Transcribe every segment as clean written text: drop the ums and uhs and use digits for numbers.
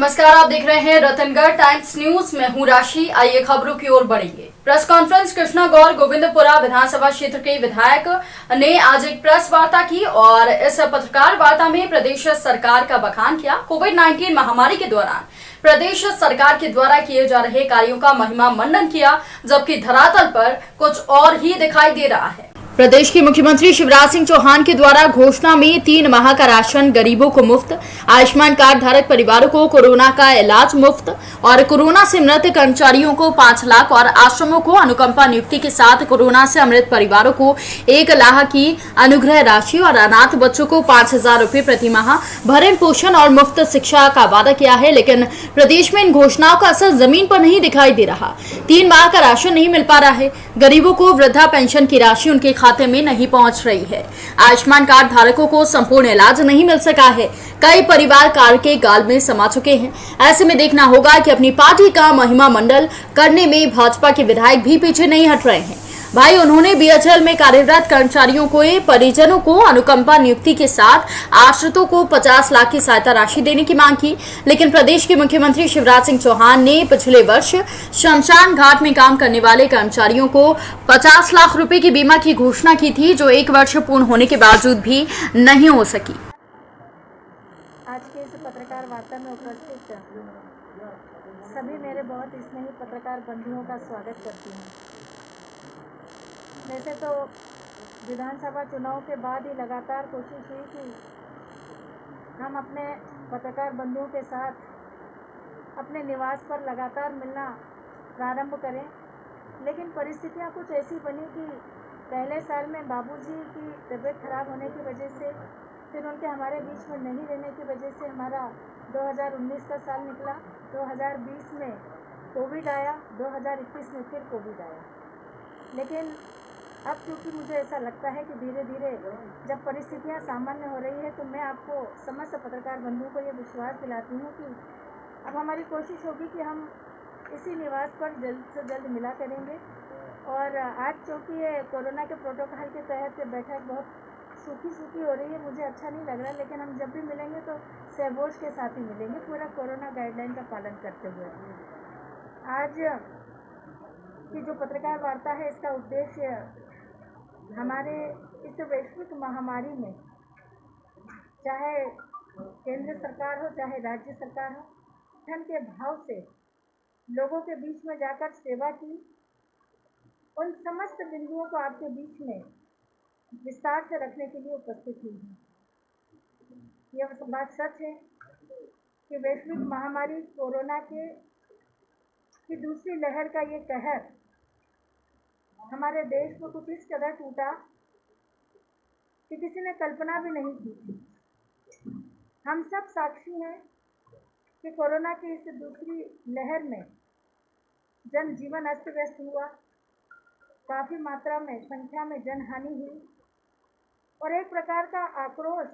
नमस्कार, आप देख रहे हैं रतनगढ़ टाइम्स न्यूज। मैं हूं राशि। आइए खबरों की ओर बढ़ेंगे। प्रेस कॉन्फ्रेंस कृष्णा गौर गोविंदपुरा विधानसभा क्षेत्र के विधायक ने आज एक प्रेस वार्ता की और इस पत्रकार वार्ता में प्रदेश सरकार का बखान किया। कोविड-19 महामारी के दौरान प्रदेश सरकार के द्वारा किए जा रहे कार्यों का महिमा मंडन किया, जबकि धरातल पर कुछ और ही दिखाई दे रहा है। प्रदेश के मुख्यमंत्री शिवराज सिंह चौहान के द्वारा घोषणा में 3 माह का राशन गरीबों को मुफ्त, आयुष्मान कार्ड धारक परिवारों को कोरोना का इलाज मुफ्त और कोरोना से मृत कर्मचारियों को 5 लाख और आश्रमों को अनुकंपा नियुक्ति के साथ कोरोना से अमृत परिवारों को 1 लाख की अनुग्रह राशि और अनाथ बच्चों को 5,000 रुपए प्रति माह भरण पोषण और मुफ्त शिक्षा का वादा किया है। लेकिन प्रदेश में इन घोषणाओं का असर जमीन पर नहीं दिखाई दे रहा। 3 माह का राशन नहीं मिल पा रहा है, गरीबों को वृद्धा पेंशन की राशि उनके खाते में नहीं पहुंच रही है, आयुष्मान कार्ड धारकों को संपूर्ण इलाज नहीं मिल सका है, कई परिवार कार्ड के गाल में समा चुके हैं। ऐसे में देखना होगा कि अपनी पार्टी का महिमा मंडल करने में भाजपा के विधायक भी पीछे नहीं हट रहे हैं। भाई, उन्होंने बीएचएल में कार्यरत कर्मचारियों को परिजनों को अनुकंपा नियुक्ति के साथ आश्रितों को 50 लाख की सहायता राशि देने की मांग की, लेकिन प्रदेश के मुख्यमंत्री शिवराज सिंह चौहान ने पिछले वर्ष शमशान घाट में काम करने वाले कर्मचारियों को 50 लाख रुपए की बीमा की घोषणा की थी, जो 1 वर्ष पूर्ण होने के बावजूद भी नहीं हो सकी। आज के इस पत्रकार वार्ता में उपस्थित सभी मेरे बहुत स्नेही पत्रकार बंधुओं का स्वागत करती हूँ। वैसे तो विधानसभा चुनाव के बाद ही लगातार कोशिश हुई कि हम अपने पत्रकार बंधुओं के साथ अपने निवास पर लगातार मिलना प्रारंभ करें, लेकिन परिस्थितियां कुछ ऐसी बनी कि पहले साल में बाबूजी की तबीयत खराब होने की वजह से, फिर उनके हमारे बीच में नहीं रहने की वजह से हमारा 2019 का साल निकला। 2020 में कोविड आया, 2021 में फिर कोविड आया। लेकिन अब क्योंकि मुझे ऐसा लगता है कि धीरे धीरे जब परिस्थितियां सामान्य हो रही है, तो मैं आपको समस्त पत्रकार बंधुओं को ये विश्वास दिलाती हूँ कि अब हमारी कोशिश होगी कि हम इसी निवास पर जल्द से जल्द मिला करेंगे। और आज चूँकि ये कोरोना के प्रोटोकॉल के तहत बैठक बहुत सूखी हो रही है, मुझे अच्छा नहीं लग रहा, लेकिन हम जब भी मिलेंगे तो सहबोज के साथ ही मिलेंगे, पूरा कोरोना गाइडलाइन का पालन करते हुए। आज की जो पत्रकार वार्ता है, इसका उद्देश्य हमारे इस वैश्विक महामारी में, चाहे केंद्र सरकार हो चाहे राज्य सरकार हो, धन के भाव से लोगों के बीच में जाकर सेवा की, उन समस्त बिंदुओं को आपके बीच में विस्तार से रखने के लिए उपस्थित हुई है। यह बात सच है कि वैश्विक महामारी कोरोना की दूसरी लहर का ये कहर हमारे देश में कुछ इस कदर टूटा कि किसी ने कल्पना भी नहीं की थी। हम सब साक्षी हैं कि कोरोना की इस दूसरी लहर में जनजीवन अस्त व्यस्त हुआ, काफ़ी मात्रा में संख्या में जनहानि हुई और एक प्रकार का आक्रोश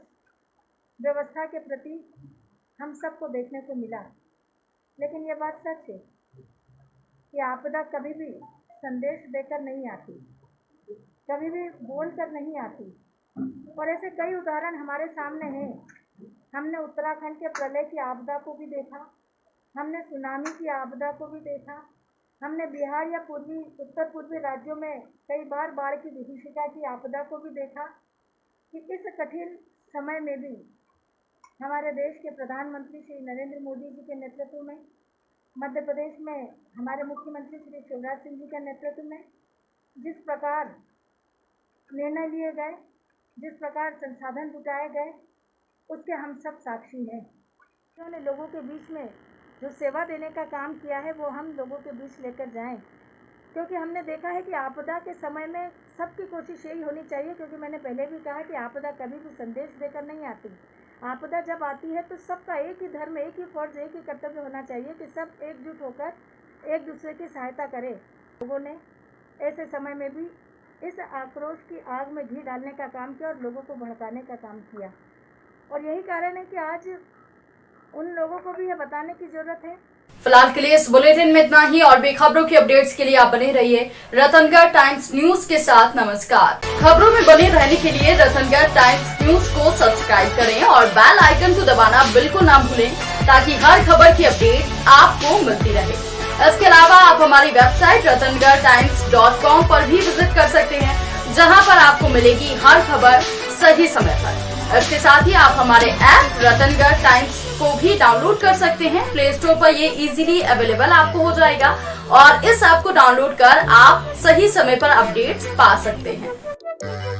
व्यवस्था के प्रति हम सबको देखने को मिला। लेकिन ये बात सच है कि आपदा कभी भी संदेश देकर नहीं आती, कभी भी बोल कर नहीं आती, और ऐसे कई उदाहरण हमारे सामने हैं। हमने उत्तराखंड के प्रलय की आपदा को भी देखा, हमने सुनामी की आपदा को भी देखा, हमने बिहार या उत्तर पूर्वी राज्यों में कई बार बाढ़ की विभीषिका की आपदा को भी देखा कि इस कठिन समय में भी हमारे देश के प्रधानमंत्री श्री नरेंद्र मोदी जी के नेतृत्व में, मध्य प्रदेश में हमारे मुख्यमंत्री श्री शिवराज सिंह जी के नेतृत्व में जिस प्रकार निर्णय लिए गए, जिस प्रकार संसाधन जुटाए गए, उसके हम सब साक्षी हैं। उन्होंने लोगों के बीच में जो सेवा देने का काम किया है, वो हम लोगों के बीच लेकर जाएं, क्योंकि हमने देखा है कि आपदा के समय में सबकी कोशिश यही होनी चाहिए, क्योंकि मैंने पहले भी कहा कि आपदा कभी भी संदेश देकर नहीं आती। आपदा जब आती है तो सबका एक ही धर्म, एक ही फर्ज, एक ही कर्तव्य होना चाहिए कि सब एकजुट होकर एक दूसरे की सहायता करें। लोगों ने ऐसे समय में भी इस आक्रोश की आग में घी डालने का काम किया और लोगों को भड़काने का काम किया, और यही कारण है कि आज उन लोगों को भी यह बताने की जरूरत है। फिलहाल के लिए इस बुलेटिन में इतना ही, और भी खबरों की अपडेट्स के लिए आप बने रहिए रतनगढ़ टाइम्स न्यूज के साथ। नमस्कार। खबरों में बने रहने के लिए रतनगढ़ टाइम्स न्यूज को सब्सक्राइब करें और बेल आइकन को दबाना बिल्कुल ना भूलें, ताकि हर खबर की अपडेट आपको मिलती रहे। इसके अलावा आप हमारी वेबसाइट ratangatimes.com पर भी विजिट कर सकते हैं, जहां पर आपको मिलेगी हर खबर सही समय पर। इसके साथ ही आप हमारे ऐप रतनगढ़ टाइम्स को भी डाउनलोड कर सकते हैं। प्ले स्टोर पर ये इजीली अवेलेबल आपको हो जाएगा और इस ऐप को डाउनलोड कर आप सही समय पर अपडेट्स पा सकते हैं।